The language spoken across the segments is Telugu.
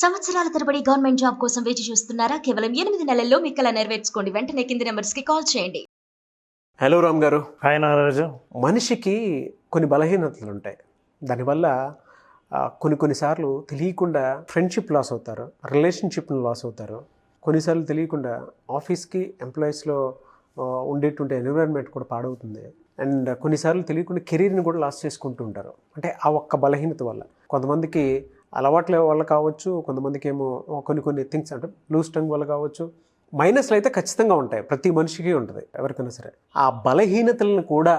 సంవత్సరాల తరబడి గవర్నమెంట్ జాబ్ కోసం వేచి చూస్తున్నారా? కేవలం 8 నెలల్లో మీ కల నెరవేర్చుకోండి. వెంటనే కింది నెంబర్స్‌కి కాల్ చేయండి. హలో రామ్ గారు. హాయ్ నాగరాజు. మనిషికి కొన్ని బలహీనతలు ఉంటాయి. దానివల్ల కొన్నిసార్లు తెలియకుండా ఫ్రెండ్షిప్ లాస్ అవుతారు, రిలేషన్షిప్ని లాస్ అవుతారు. కొన్నిసార్లు తెలియకుండా ఆఫీస్కి ఎంప్లాయీస్లో ఉండేటువంటి ఎన్విరాన్మెంట్ కూడా పాడవుతుంది. అండ్ కొన్నిసార్లు తెలియకుండా కెరీర్ని కూడా లాస్ చేసుకుంటూ ఉంటారు. అంటే ఆ ఒక్క బలహీనత వల్ల కొంతమందికి అలవాట్ల వల్ల కావచ్చు, కొంతమందికి ఏమో కొన్ని థింగ్స్ అంటే లూజ్ టంగ్ వల్ల కావచ్చు. మైనస్లు అయితే ఖచ్చితంగా ఉంటాయి, ప్రతి మనిషికి ఉంటుంది, ఎవరికైనా సరే. ఆ బలహీనతలను కూడా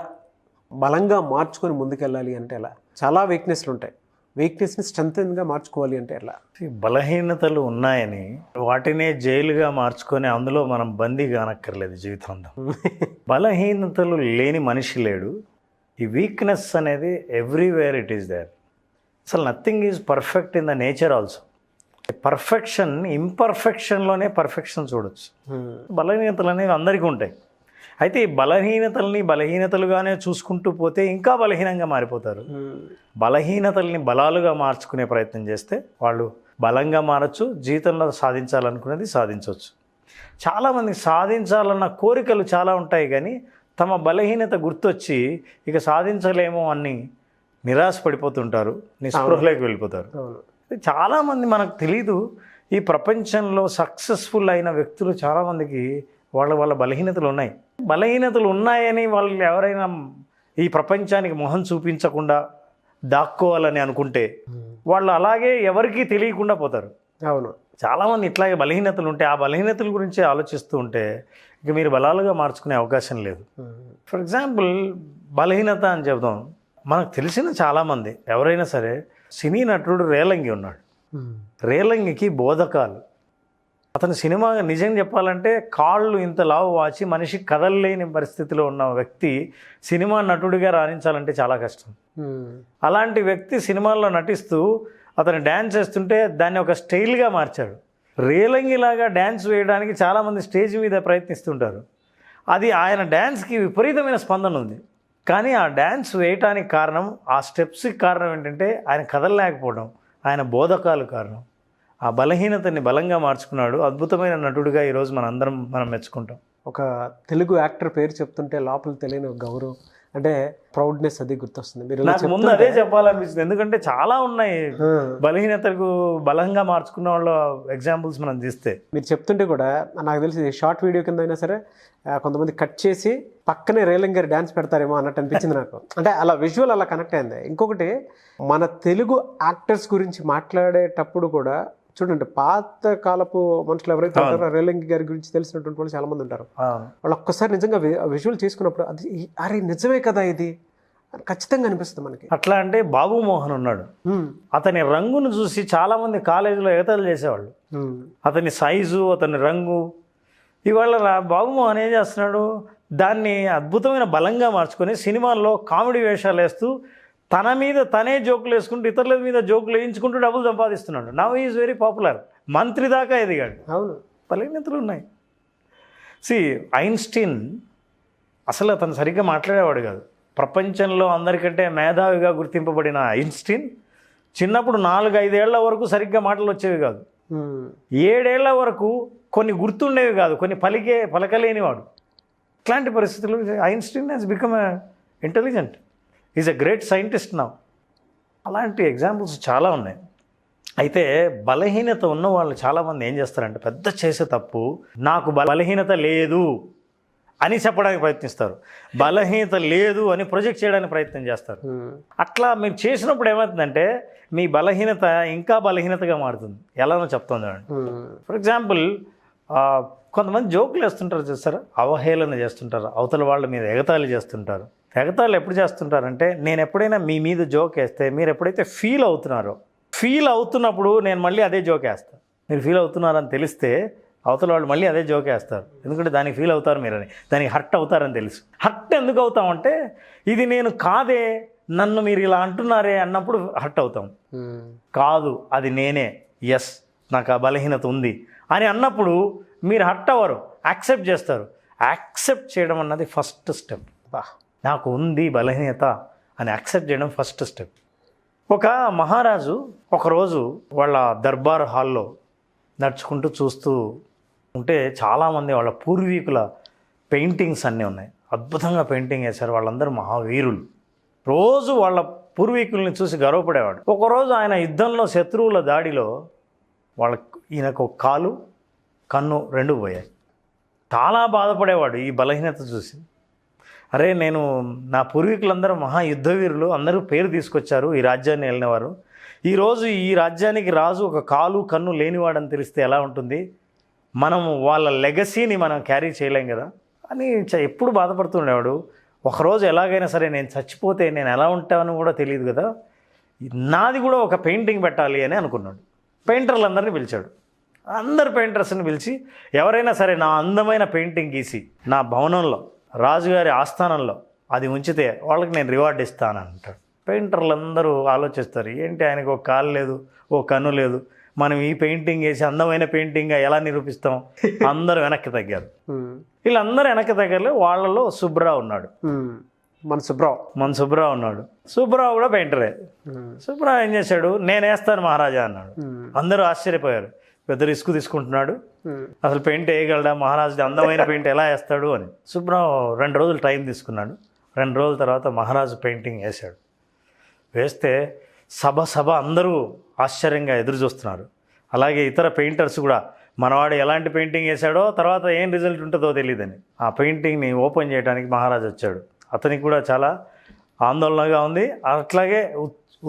బలంగా మార్చుకొని ముందుకెళ్ళాలి అంటే ఎలా? చాలా వీక్నెస్లు ఉంటాయి, వీక్నెస్ని స్ట్రెంగ్త్గా మార్చుకోవాలి అంటే ఎలా? బలహీనతలు ఉన్నాయని వాటినే జైలుగా మార్చుకొని అందులో మనం బందీ కానక్కర్లేదు జీవితంలో. బలహీనతలు లేని మనిషి లేడు. ఈ వీక్నెస్ అనేది ఎవ్రీవేర్ ఇట్ ఈస్ దేర్. అసలు nothing is perfect in the nature also. Perfection ఇంపర్ఫెక్షన్లోనే పర్ఫెక్షన్ చూడొచ్చు. బలహీనతలు అనేవి అందరికీ ఉంటాయి. అయితే ఈ బలహీనతలుగానే చూసుకుంటూ పోతే ఇంకా బలహీనంగా మారిపోతారు. బలహీనతల్ని బలాలుగా మార్చుకునే ప్రయత్నం చేస్తే వాళ్ళు బలంగా మారచ్చు, జీవితంలో సాధించాలనుకునేది సాధించవచ్చు. చాలామంది సాధించాలన్న కోరికలు చాలా ఉంటాయి, కానీ తమ బలహీనత గుర్తొచ్చి ఇక సాధించలేమో అని నిరాశపడిపోతుంటారు, నిస్పృహలోకి వెళ్ళిపోతారు. చాలామంది మనకు తెలీదు, ఈ ప్రపంచంలో సక్సెస్ఫుల్ అయిన వ్యక్తులు చాలామందికి వాళ్ళ బలహీనతలు ఉన్నాయి. బలహీనతలు ఉన్నాయని వాళ్ళు ఎవరైనా ఈ ప్రపంచానికి మొహం చూపించకుండా దాక్కోవాలని అనుకుంటే వాళ్ళు అలాగే ఎవరికీ తెలియకుండా పోతారు. అవును, చాలామంది ఇట్లాగే బలహీనతలు ఉంటే ఆ బలహీనతల గురించి ఆలోచిస్తూ ఉంటే ఇక మీరు బలాలుగా మార్చుకునే అవకాశం లేదు. ఫర్ ఎగ్జాంపుల్, బలహీనత అని చెప్దాం. మనకు తెలిసిన చాలామంది ఎవరైనా సరే, సినీ నటుడు రేలంగి ఉన్నాడు. రేలంగికి బోధకాలు. అతని సినిమా నిజం చెప్పాలంటే కాళ్ళు ఇంత లావు వాచి మనిషి కదలలేని పరిస్థితిలో ఉన్న వ్యక్తి సినిమా నటుడిగా రాణించాలంటే చాలా కష్టం. అలాంటి వ్యక్తి సినిమాల్లో నటిస్తూ అతను డ్యాన్స్ చేస్తుంటే దాన్ని ఒక స్టైల్గా మార్చాడు. రేలంగిలాగా డ్యాన్స్ వేయడానికి చాలామంది స్టేజ్ మీద ప్రయత్నిస్తుంటారు. అది ఆయన డ్యాన్స్కి విపరీతమైన స్పందన ఉంది. కానీ ఆ డ్యాన్స్ వేయటానికి కారణం, ఆ స్టెప్స్కి కారణం ఏంటంటే ఆయన కదలలేకపోవడం, ఆయన బోధకాలు కారణం. ఆ బలహీనతని బలంగా మార్చుకున్నాడు. అద్భుతమైన నటుడిగా ఈరోజు మనం మెచ్చుకుంటాం. ఒక తెలుగు యాక్టర్ పేరు చెప్తుంటే లోపల తెలియని ఒక గౌరవం, అంటే ప్రౌడ్నెస్, అది గుర్తొస్తుంది. మీరు నాకు ముందు అదే చెప్పాలనిపిస్తుంది, ఎందుకంటే చాలా ఉన్నాయి బలహీనతకు బలంగా మార్చుకున్న వాళ్ళ ఎగ్జాంపుల్స్ మనం తీస్తే. మీరు చెప్తుంటే కూడా నాకు తెలిసి షార్ట్ వీడియో కింద అయినా సరే కొంతమంది కట్ చేసి పక్కనే రేలంగి గారు డ్యాన్స్ పెడతారేమో అన్నట్టు అనిపించింది నాకు. అంటే అలా విజువల్ అలా కనెక్ట్ అయింది. ఇంకొకటి, మన తెలుగు యాక్టర్స్ గురించి మాట్లాడేటప్పుడు కూడా చూడండి, పాత కాలపు మనుషులు ఎవరైతే ఉంటారో రేలంగి గారి గురించి తెలిసినటువంటి వాళ్ళు చాలా మంది ఉంటారు. వాళ్ళు ఒక్కసారి నిజంగా విజువల్ చేసుకున్నప్పుడు అది అరే నిజమే కదా ఇది ఖచ్చితంగా అనిపిస్తుంది మనకి. అట్లా అంటే బాబు మోహన్ ఉన్నాడు. అతని రంగును చూసి చాలా మంది కాలేజీలో ఎగతాళి చేసేవాళ్ళు. అతని సైజు, అతని రంగు. ఇవాళ బాబు మోహన్ ఏం చేస్తున్నాడు, దాన్ని అద్భుతమైన బలంగా మార్చుకొని సినిమాల్లో కామెడీ వేషాలు వేస్తూ తన మీద తనే జోకులు వేసుకుంటూ ఇతరుల మీద జోకులు వేయించుకుంటూ డబ్బులు సంపాదిస్తున్నాడు. Now is very popular. మంత్రి దాకా ఎదిగాడు. అవును, బలహీనతలు ఉన్నాయి. ఐన్స్టీన్ అసలు అతను సరిగ్గా మాట్లాడేవాడు కాదు. ప్రపంచంలో అందరికంటే మేధావిగా గుర్తింపబడిన ఐన్స్టీన్ చిన్నప్పుడు 4-5 ఏళ్ల వరకు సరిగ్గా మాటలు వచ్చేవి కాదు. 7 ఏళ్ల వరకు కొన్ని గుర్తుండేవి కాదు, కొన్ని పలకలేనివాడు. ఇట్లాంటి పరిస్థితులు Einstein he's become intelligent, is a great scientist now. అలాంటి ఎగ్జాంపుల్స్ చాలా ఉన్నాయి. అయితే బలహీనత ఉన్న వాళ్ళు చాలామంది ఏం చేస్తారంటే, పెద్ద చేసే తప్పు నాకు బలహీనత లేదు అని చెప్పడానికి ప్రయత్నిస్తారు, బలహీనత లేదు అని ప్రొజెక్ట్ చేయడానికి ప్రయత్నం చేస్తారు. అట్లా మీరు చేసినప్పుడు ఏమవుతుందంటే మీ బలహీనత ఇంకా బలహీనతగా మారుతుంది. ఎలానో చెప్తాను చూడండి. ఫర్ ఎగ్జాంపుల్, కొంతమంది జోకులు వేస్తుంటారు చూస్తారా, అవహేళన చేస్తుంటారు, అవతల వాళ్ళ మీద ఎగతాళి చేస్తుంటారు. ఎగతాళి ఎప్పుడు చేస్తుంటారంటే, నేను ఎప్పుడైనా మీ మీద జోక్ వేస్తే మీరు ఎప్పుడైతే ఫీల్ అవుతున్నప్పుడు నేను మళ్ళీ అదే జోక్ వేస్తాను. మీరు ఫీల్ అవుతున్నారని తెలిస్తే అవతల వాళ్ళు మళ్ళీ అదే జోక్ వేస్తారు, ఎందుకంటే దానికి ఫీల్ అవుతారు మీరని, దానికి హర్ట్ అవుతారని తెలుసు. హర్ట్ ఎందుకు అవుతామంటే, ఇది నేను కాదే, నన్ను మీరు ఇలా అంటున్నారే అన్నప్పుడు హర్ట్ అవుతాం. కాదు అది నేనే, ఎస్ నాకు ఆ బలహీనత ఉంది అని అన్నప్పుడు మీరు హర్ట్ అవ్వరు, యాక్సెప్ట్ చేస్తారు. యాక్సెప్ట్ చేయడం అన్నది ఫస్ట్ స్టెప్. నాకు ఉంది బలహీనత అని యాక్సెప్ట్ చేయడం ఫస్ట్ స్టెప్. ఒక మహారాజు ఒకరోజు వాళ్ళ దర్బార్ హాల్లో నడుచుకుంటూ చూస్తూ ఉంటే చాలామంది వాళ్ళ పూర్వీకుల పెయింటింగ్స్ అన్నీ ఉన్నాయి. అద్భుతంగా పెయింటింగ్ వేశారు. వాళ్ళందరూ మహావీరులు. రోజు వాళ్ళ పూర్వీకుల్ని చూసి గర్వపడేవాడు. ఒకరోజు ఆయన యుద్ధంలో శత్రువుల దాడిలో ఈయనకు ఒక కాలు కన్ను రెండు పోయాయి. చాలా బాధపడేవాడు ఈ బలహీనత చూసి. అరే, నేను నా పూర్వీకులందరూ మహా యుద్ధవీరులు, అందరూ పేరు తీసుకొచ్చారు, ఈ రాజ్యాన్ని వెళ్ళినవారు. ఈరోజు ఈ రాజ్యానికి రాజు ఒక కాలు కన్ను లేనివాడని తెలిస్తే ఎలా ఉంటుంది? మనం వాళ్ళ లెగసీని మనం క్యారీ చేయలేం కదా అని ఎప్పుడు బాధపడుతుండేవాడు. ఒకరోజు ఎలాగైనా సరే నేను చచ్చిపోతే నేను ఎలా ఉంటానో కూడా తెలియదు కదా, నాది కూడా ఒక పెయింటింగ్ పెట్టాలి అని అనుకున్నాడు. పెయింటర్లందరినీ పిలిచాడు. అందరు పెయింటర్స్ని పిలిచి, ఎవరైనా సరే నా అందమైన పెయింటింగ్ గీసి నా భవనంలో రాజుగారి ఆస్థానంలో అది ఉంచితే వాళ్ళకి నేను రివార్డ్ ఇస్తాను అంటాడు. పెయింటర్లందరూ ఆలోచిస్తారు, ఏంటి ఆయనకు ఒక కాలు లేదు, ఓ కన్ను లేదు, మనం ఈ పెయింటింగ్ వేసి అందమైన పెయింటింగ్గా ఎలా నిరూపిస్తాం? అందరూ వెనక్కి తగ్గారు. వీళ్ళందరూ వెనక్కి తగ్గలే. వాళ్ళలో సుబ్రావు ఉన్నాడు. మన సుబ్రావు ఉన్నాడు. సుబ్రావు కూడా పెయింటరే. సుబ్రావు ఏం చేశాడు, నేను వేస్తాను మహారాజా అన్నాడు. అందరూ ఆశ్చర్యపోయారు, పెద్ద రిస్క్ తీసుకుంటున్నాడు, అసలు పెయింట్ వేయగలడా మహారాజు, అందమైన పెయింట్ ఎలా వేస్తాడు అని. సుబ్రావు 2 రోజులు టైం తీసుకున్నాడు. 2 రోజుల తర్వాత మహారాజు పెయింటింగ్ వేశాడు. వేస్తే సభ అందరూ ఆశ్చర్యంగా ఎదురు చూస్తున్నారు. అలాగే ఇతర పెయింటర్స్ కూడా మనవాడు ఎలాంటి పెయింటింగ్ వేశాడో తర్వాత ఏం రిజల్ట్ ఉంటుందో తెలియదని ఆ పెయింటింగ్ని ఓపెన్ చేయడానికి మహారాజు వచ్చాడు. అతనికి కూడా చాలా ఆందోళనగా ఉంది, అట్లాగే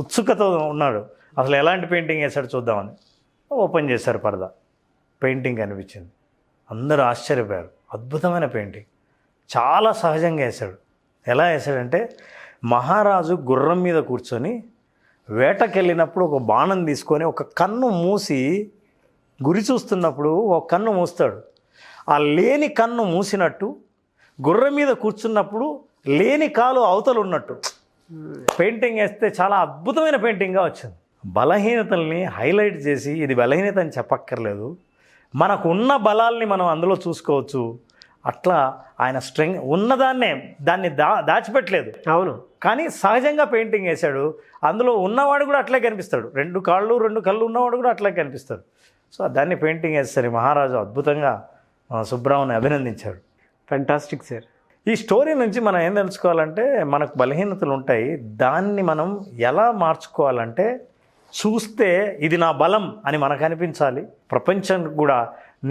ఉత్సుకత ఉన్నాడు. అసలు ఎలాంటి పెయింటింగ్ వేశాడు చూద్దామని ఓపెన్ చేశారు పరదా. పెయింటింగ్ కనిపించింది. అందరూ ఆశ్చర్యపోయారు. అద్భుతమైన పెయింటింగ్, చాలా సహజంగా వేశాడు. ఎలా వేశాడంటే, మహారాజు గుర్రం మీద కూర్చొని వేటకెళ్ళినప్పుడు ఒక బాణం తీసుకొని ఒక కన్ను మూసి గురి చూస్తున్నప్పుడు ఒక కన్ను మూస్తాడు. ఆ లేని కన్ను మూసినట్టు గుర్రం మీద కూర్చున్నప్పుడు లేని కాలు అవతలు ఉన్నట్టు పెయింటింగ్ వేస్తే చాలా అద్భుతమైన పెయింటింగ్గా వచ్చింది. బలహీనతల్ని హైలైట్ చేసి ఇది బలహీనత అని చెప్పక్కర్లేదు, మనకు ఉన్న బలాల్ని మనం అందులో చూసుకోవచ్చు. అట్లా ఆయన దాన్ని దాచిపెట్టలేదు. అవును, కానీ సహజంగా పెయింటింగ్ వేశాడు. అందులో ఉన్నవాడు కూడా అట్లే కనిపిస్తాడు. 2 కాళ్ళు 2 కళ్ళు ఉన్నవాడు కూడా అట్లే కనిపిస్తాడు. సో దాన్ని పెయింటింగ్ వేస్తారు. మహారాజు అద్భుతంగా సుబ్రావుని అభినందించాడు. Fantastic sir. ఈ స్టోరీ నుంచి మనం ఏం తెలుసుకోవాలంటే, మనకు బలహీనతలు ఉంటాయి, దాన్ని మనం ఎలా మార్చుకోవాలంటే, చూస్తే ఇది నా బలం అని మనకు అనిపించాలి. ప్రపంచానికి కూడా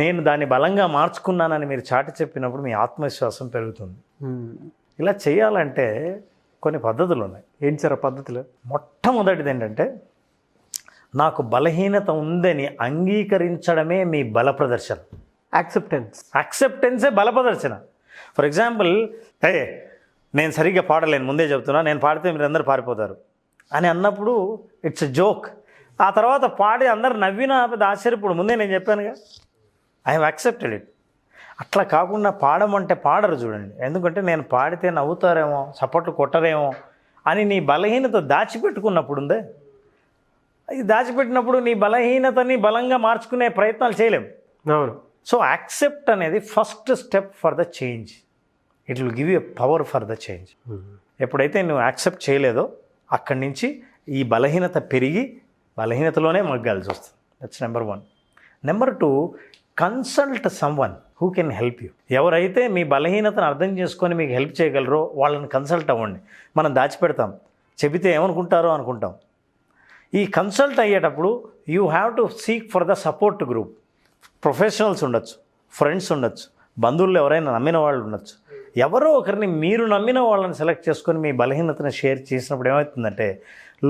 నేను దాన్ని బలంగా మార్చుకున్నానని మీరు చాటి చెప్పినప్పుడు మీ ఆత్మవిశ్వాసం పెరుగుతుంది. ఇలా చేయాలంటే కొన్ని పద్ధతులు ఉన్నాయి. ఏంటి సార్ ఆ పద్ధతులు? మొట్టమొదటిది ఏంటంటే, నాకు బలహీనత ఉందని అంగీకరించడమే మీ బల ప్రదర్శన. యాక్సెప్టెన్సే బల ప్రదర్శన. ఫర్ ఎగ్జాంపుల్, నేను సరిగ్గా పాడలేను, ముందే చెప్తున్నా, నేను పాడితే మీరు అందరూ పారిపోతారు అని అన్నప్పుడు ఇట్స్ ఎ జోక్. ఆ తర్వాత పాడి అందరు నవ్వినా పెద్ద ఆశ్చర్యప్పుడు ముందే నేను చెప్పానుగా, ఐ హ్యావ్ యాక్సెప్టెడ్ ఇట్. అట్లా కాకుండా పాడమంటే పాడరు చూడండి. ఎందుకంటే నేను పాడితే నవ్వుతారేమో, చప్పట్లు కొట్టరేమో అని నీ బలహీనత దాచిపెట్టుకున్నప్పుడు ఉందే, ఇది దాచిపెట్టినప్పుడు నీ బలహీనతని బలంగా మార్చుకునే ప్రయత్నాలు చేయలేము. అవును. సో యాక్సెప్ట్ అనేది first step for the change. It will give you power for the change. ఎప్పుడైతే నువ్వు యాక్సెప్ట్ చేయలేదో అక్కడి నుంచి ఈ బలహీనత పెరిగి బలహీనతలోనే మగ్గాల్సి వస్తుంది. That's number 1. Number 2, consult someone who can help you. ఎవరైతే మీ బలహీనతను అర్థం చేసుకొని మీకు హెల్ప్ చేయగలరో వాళ్ళని కన్సల్ట్ అవ్వండి. మనం దాచిపెడతాం, చెబితే ఏమనుకుంటారో అనుకుంటాం. ఈ కన్సల్ట్ అయ్యేటప్పుడు you have to seek for the support group. Professionals ఉండొచ్చు, ఫ్రెండ్స్ ఉండొచ్చు, బంధువులు ఎవరైనా నమ్మిన వాళ్ళు ఉండొచ్చు. ఎవరో ఒకరిని మీరు నమ్మిన వాళ్ళని సెలెక్ట్ చేసుకొని మీ బలహీనతను షేర్ చేసినప్పుడు ఏమవుతుందంటే,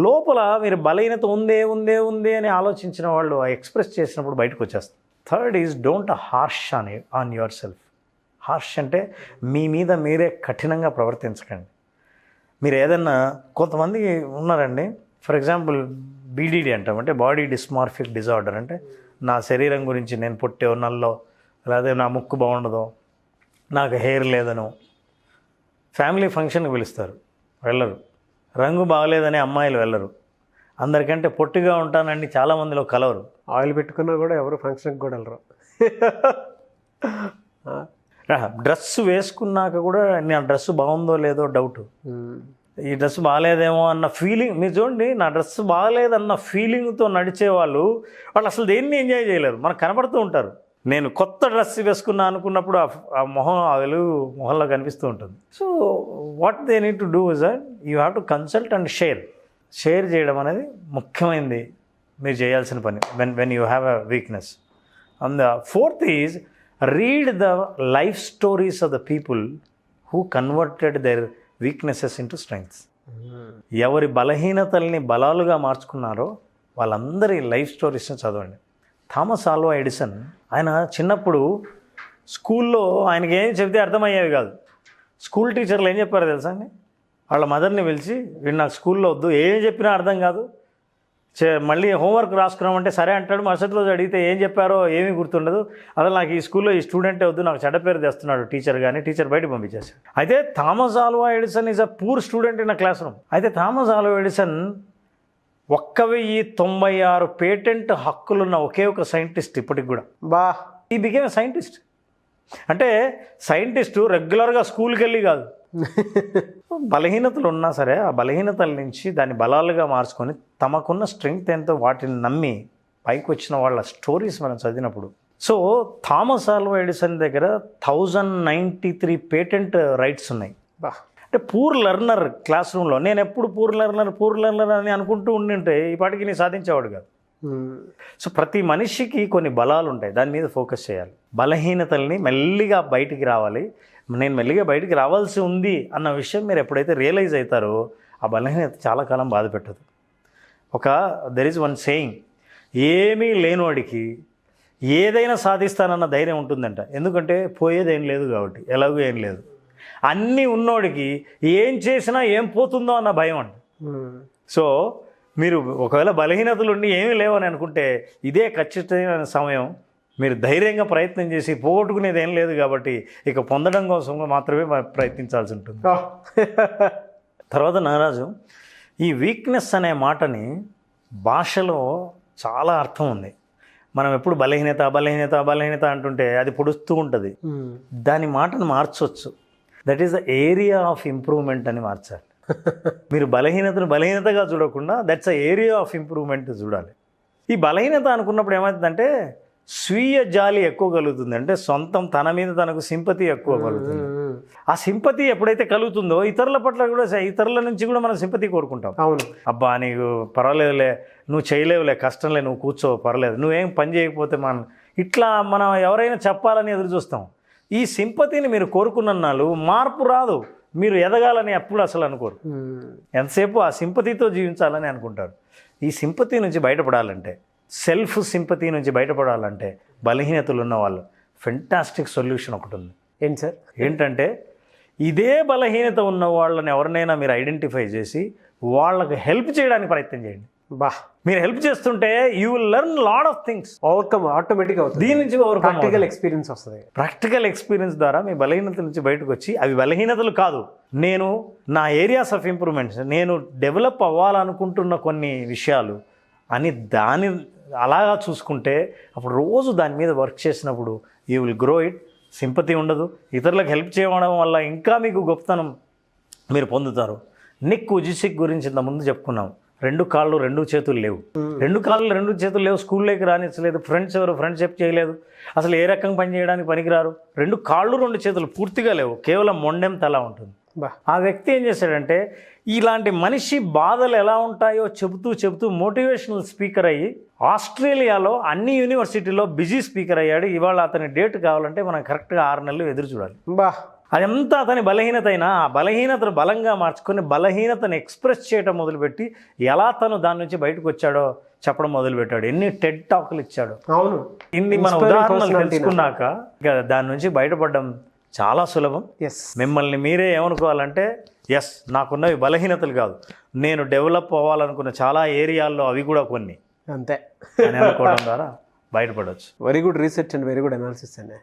లోపల మీరు బలహీనత ఉందే అని ఆలోచించిన వాళ్ళు ఎక్స్ప్రెస్ చేసినప్పుడు బయటకు వచ్చేస్తారు. Third is don't harsh on your self. Harsh అంటే మీ మీద మీరే కఠినంగా ప్రవర్తించకండి. మీరు ఏదన్నా, కొంతమంది ఉన్నారండి, ఫర్ ఎగ్జాంపుల్ బీడీడీ అంటాం, అంటే బాడీ డిస్మార్ఫిక్ డిజార్డర్. అంటే నా శరీరం గురించి, నేను పుట్టే నల్లో, లేదా నా ముక్కు బాగుండదో, నాకు హెయిర్ లేదనో, ఫ్యామిలీ ఫంక్షన్కి పిలుస్తారు, వెళ్ళరు. రంగు బాగలేదని అమ్మాయిలు వెళ్ళరు. అందరికంటే పొట్టిగా ఉంటానండి చాలామందిలో కలవరు. ఆయిల్ పెట్టుకున్నా కూడా ఎవరు ఫంక్షన్కి కూడా వెళ్ళరు. డ్రెస్ వేసుకున్నాక కూడా నా డ్రెస్సు బాగుందో లేదో డౌట్. ఈ డ్రెస్ బాగాలేదేమో అన్న ఫీలింగ్, మీరు చూడండి, నా డ్రెస్ బాగాలేదన్న ఫీలింగ్తో నడిచే వాళ్ళు అసలు దేన్ని ఎంజాయ్ చేయలేరు, మనకు కనబడుతూ ఉంటారు. నేను కొత్త డ్రెస్ వేసుకున్నా అనుకున్నప్పుడు ఆ మొహం, ఆ వెలుగు మొహంలో కనిపిస్తూ ఉంటుంది. So what they need to do is that you have to consult and share చేయడం అనేది ముఖ్యమైనది మీరు చేయాల్సిన పని when you have a weakness. And the fourth is read the life stories of the people who converted their weaknesses into strengths. ఎవరి బలహీనతల్ని బలాలుగా మార్చుకున్నారో వాళ్ళందరి లైఫ్ స్టోరీస్ని చదవండి. థామస్ ఆల్వా ఎడిసన్, ఆయన చిన్నప్పుడు స్కూల్లో ఆయనకి ఏం చెబితే అర్థమయ్యేవి కాదు. స్కూల్ టీచర్లు ఏం చెప్పారో తెలుసా అండి, వాళ్ళ మదర్ని పిలిచి, వీడు నాకు స్కూల్లో వద్దు, ఏం చెప్పినా అర్థం కాదు, మళ్ళీ హోంవర్క్ రాసుకున్నామంటే సరే అంటాడు, మరుసటి రోజు అడిగితే ఏం చెప్పారో ఏమీ గుర్తుండదు, అసలు నాకు ఈ స్కూల్లో ఈ స్టూడెంటే వద్దు, నాకు చెడ్డ పేరు తెస్తున్నాడు టీచర్, కానీ టీచర్ బయటకు పంపించేశాడు. అయితే Thomas Alva Edison is a poor student in a class room. అయితే థామస్ ఆల్వా ఎడిసన్ 1096 పేటెంట్ హక్కులున్న ఒకే ఒక సైంటిస్ట్ ఇప్పటికి కూడా. He became a scientist. అంటే సైంటిస్టు రెగ్యులర్గా స్కూల్కి వెళ్ళి కాదు, బలహీనతలు ఉన్నా సరే ఆ బలహీనతల నుంచి దాన్ని బలాలుగా మార్చుకొని తమకున్న స్ట్రెంగ్త్ ఎంతో వాటిని నమ్మి పైకి వచ్చిన వాళ్ళ స్టోరీస్ మనం చదివినప్పుడు. సో థామస్ ఆల్వా ఎడిసన్ దగ్గర 1093 పేటెంట్ రైట్స్ ఉన్నాయి. అంటే పూర్ లెర్నర్ క్లాస్ రూమ్లో, నేను ఎప్పుడు పూర్ లెర్నర్ అని అనుకుంటూ ఉండింటే ఈ పాటికి నేను సాధించేవాడు కాదు. సో ప్రతి మనిషికి కొన్ని బలాలు ఉంటాయి, దాని మీద ఫోకస్ చేయాలి. బలహీనతల్ని మెల్లిగా బయటికి రావాలి, నేను మెల్లిగా బయటికి రావాల్సి ఉంది అన్న విషయం మీరు ఎప్పుడైతే రియలైజ్ అవుతారో ఆ బలహీనత చాలా కాలం బాధ పెట్టదు. దెర్ ఈజ్ వన్ సేయింగ్, ఏమీ లేనివాడికి ఏదైనా సాధిస్తానన్న ధైర్యం ఉంటుందంట. ఎందుకంటే పోయేదేం లేదు కాబట్టి, ఎలాగో ఏం లేదు. అన్నీ ఉన్నోడికి ఏం చేసినా ఏం పోతుందో అన్న భయం అంట. సో మీరు ఒకవేళ బలహీనతలు ఉండి ఏమీ లేవని అనుకుంటే ఇదే ఖచ్చితమైన సమయం, మీరు ధైర్యంగా ప్రయత్నం చేసి పోగొట్టుకునేది ఏం లేదు కాబట్టి ఇక పొందడం కోసం మాత్రమే ప్రయత్నించాల్సి ఉంటుంది. తర్వాత నారాజు, ఈ వీక్నెస్ అనే మాటని భాషలో చాలా అర్థం ఉంది. మనం ఎప్పుడు బలహీనత అంటుంటే అది పొడుస్తూ ఉంటుంది. దాని మాటను మార్చవచ్చు. That is the area of improvement అని మార్చాలి. మీరు బలహీనతగా చూడకుండా that's a area of improvement చూడాలి. ఈ బలహీనత అనుకున్నప్పుడు ఏమవుతుందంటే స్వీయ జాలి ఎక్కువ కలుగుతుంది. అంటే సొంతం తన మీద తనకు సింపతి ఎక్కువ కలుగుతుంది. ఆ సింపతి ఎప్పుడైతే కలుగుతుందో ఇతరుల పట్ల కూడా, ఇతరుల నుంచి కూడా మనం సింపతి కోరుకుంటాం. అవును, అబ్బా నీకు పర్వాలేదులే, నువ్వు చేయలేవులే, కష్టంలే, నువ్వు కూర్చో, పర్లేదు, నువ్వేం పని చేయకపోతే ఇట్లా మనం ఎవరైనా చెప్పాలని ఎదురు చూస్తాం. ఈ సింపతిని మీరు కోరుకున్నాళ్ళు మార్పు రాదు, మీరు ఎదగాలని అప్పుడు అసలు అనుకోరు. ఎంతసేపు ఆ సింపతితో జీవించాలని అనుకుంటారు. ఈ సింపతి నుంచి బయటపడాలంటే, సెల్ఫ్ సింపతి నుంచి బయటపడాలంటే బలహీనతలు ఉన్న వాళ్ళు ఫెంటాస్టిక్ సొల్యూషన్ ఒకటి ఉంది. ఏంటి సార్? ఏంటంటే ఇదే బలహీనత ఉన్న వాళ్ళని ఎవరినైనా మీరు ఐడెంటిఫై చేసి వాళ్ళకి హెల్ప్ చేయడానికి ప్రయత్నం చేయండి. మీరు హెల్ప్ చేస్తుంటే you will learn lot of things. Overcome ఆటోమేటిక్గా అవుతుంది. దీని నుంచి ప్రాక్టికల్ ఎక్స్పీరియన్స్ వస్తుంది. ప్రాక్టికల్ ఎక్స్పీరియన్స్ ద్వారా మీ బలహీనతల నుంచి బయటకు వచ్చి, అవి బలహీనతలు కాదు, నేను నా ఏరియాస్ ఆఫ్ ఇంప్రూవ్మెంట్స్, నేను డెవలప్ అవ్వాలనుకుంటున్న కొన్ని విషయాలు అని దాన్ని అలాగా చూసుకుంటే అప్పుడు రోజు దాని మీద వర్క్ చేసినప్పుడు you will grow it. Sympathy ఉండదు, ఇతరులకు హెల్ప్ చేయడం వల్ల ఇంకా మీకు గొప్పతనం మీరు పొందుతారు. నిక్ ఉజిసిక్ గురించి ఇంతకుముందు చెప్పుకున్నాం. 2 కాళ్ళు 2 చేతులు లేవు, 2 కాళ్ళు 2 చేతులు లేవు, స్కూల్లోకి రానిచ్చలేదు, ఫ్రెండ్షిప్ చేయలేదు, అసలు ఏ రకం పని చేయడానికి పనికిరారు, 2 కాళ్ళు 2 చేతులు పూర్తిగా లేవు, కేవలం మొండెం తల ఉంటుంది. ఆ వ్యక్తి ఏం చేశాడంటే ఇలాంటి మనిషి బాధలు ఎలా ఉంటాయో చెబుతూ మోటివేషనల్ స్పీకర్ అయ్యి ఆస్ట్రేలియాలో అన్ని యూనివర్సిటీలో బిజీ స్పీకర్ అయ్యాడు. ఇవాళ అతని డేట్ కావాలంటే మనం కరెక్ట్గా 6 నెలలు ఎదురు చూడాలి. అదంతా అతని బలహీనత అయినా ఆ బలహీనతను బలంగా మార్చుకొని బలహీనతను ఎక్స్ప్రెస్ చేయడం మొదలుపెట్టి ఎలా తను దాని నుంచి బయటకు వచ్చాడో చెప్పడం మొదలుపెట్టాడు. ఎన్ని టెడ్ టాకులు ఇచ్చాడు. అవును, ఇన్ని మన ఉదాహరణలు తెలుసుకున్నాక దాని నుంచి బయటపడడం చాలా సులభం. మిమ్మల్ని మీరే ఏమనుకోవాలంటే, ఎస్ నాకున్నవి బలహీనతలు కాదు, నేను డెవలప్ అవ్వాలనుకున్న చాలా ఏరియాల్లో అవి కూడా కొన్ని అంతే అని అనుకోవడం ద్వారా బయటపడవచ్చు. Very good research and very good analysis అండి.